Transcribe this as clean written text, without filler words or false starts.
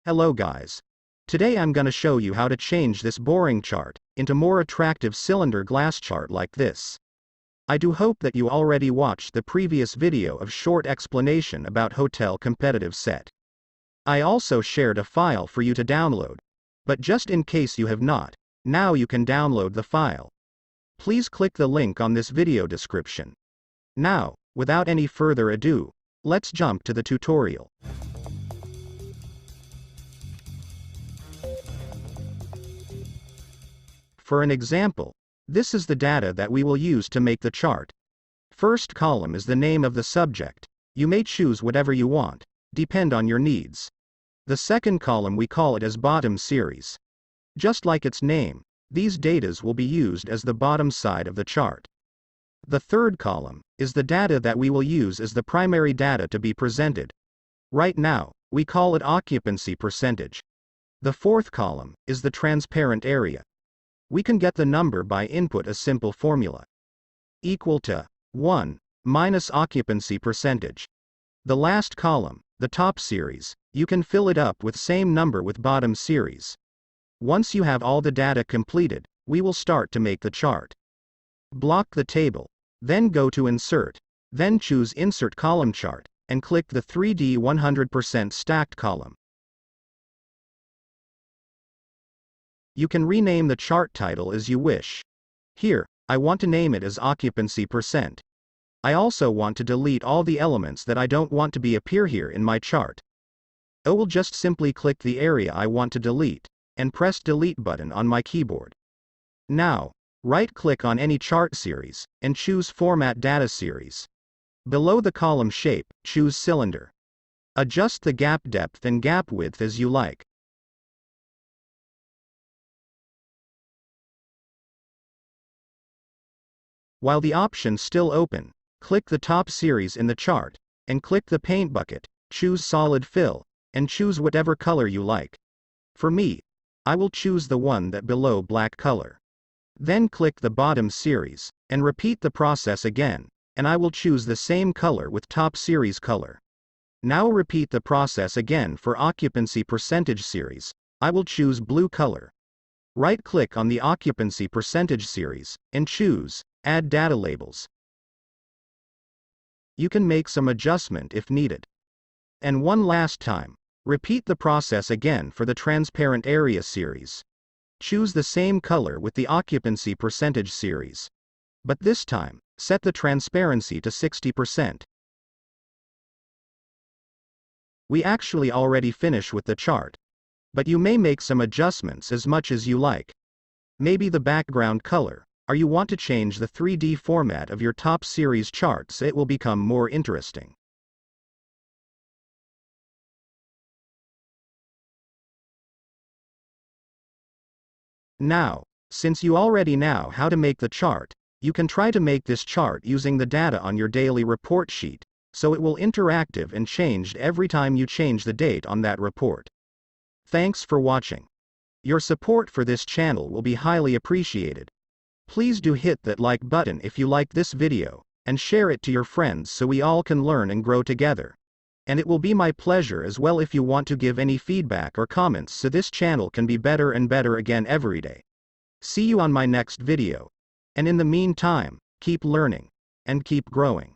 Hello guys. Today I'm gonna show you how to change this boring chart into more attractive cylinder glass chart like this. I do hope that you already watched the previous video of short explanation about Hotel Competitive Set. I also shared a file for you to download, but just in case you have not, now you can download the file. Please click the link on this video description. Now, without any further ado, let's jump to the tutorial. For an example, this is the data that we will use to make the chart. First column is the name of the subject. You may choose whatever you want, depend on your needs. The second column we call it as bottom series. Just like its name, these datas will be used as the bottom side of the chart. The third column is the data that we will use as the primary data to be presented. Right now, we call it occupancy percentage. The fourth column is the transparent area. We can get the number by input a simple formula. Equal to 1 minus occupancy percentage. The last column, the top series, you can fill it up with same number with bottom series. Once you have all the data completed, we will start to make the chart. Block the table, then go to Insert, then choose Insert Column Chart, and click the 3D 100% stacked column. You can rename the chart title as you wish. Here, I want to name it as Occupancy Percent. I also want to delete all the elements that I don't want to appear here in my chart. I will just simply click the area I want to delete, and press Delete button on my keyboard. Now, right-click on any chart series, and choose Format Data Series. Below the column shape, choose Cylinder. Adjust the gap depth and gap width as you like. While the option's still open, click the top series in the chart, and click the paint bucket, choose Solid Fill, and choose whatever color you like. For me, I will choose the one that below black color. Then click the bottom series, and repeat the process again, and I will choose the same color with top series color. Now repeat the process again for occupancy percentage series. I will choose blue color. Right-click on the occupancy percentage series, and choose Add Data Labels. You can make some adjustment if needed. And one last time, repeat the process again for the transparent area series. Choose the same color with the occupancy percentage series. But this time, set the transparency to 60%. We actually already finish with the chart. But you may make some adjustments as much as you like. Maybe the background color, or you want to change the 3D format of your top series chart so it will become more interesting. Now, since you already know how to make the chart, you can try to make this chart using the data on your daily report sheet, so it will interactive and changed every time you change the date on that report. Thanks for watching. Your support for this channel will be highly appreciated. Please do hit that like button if you like this video, and share it to your friends so we all can learn and grow together. And it will be my pleasure as well if you want to give any feedback or comments so this channel can be better and better again every day. See you on my next video. And in the meantime, keep learning, and keep growing.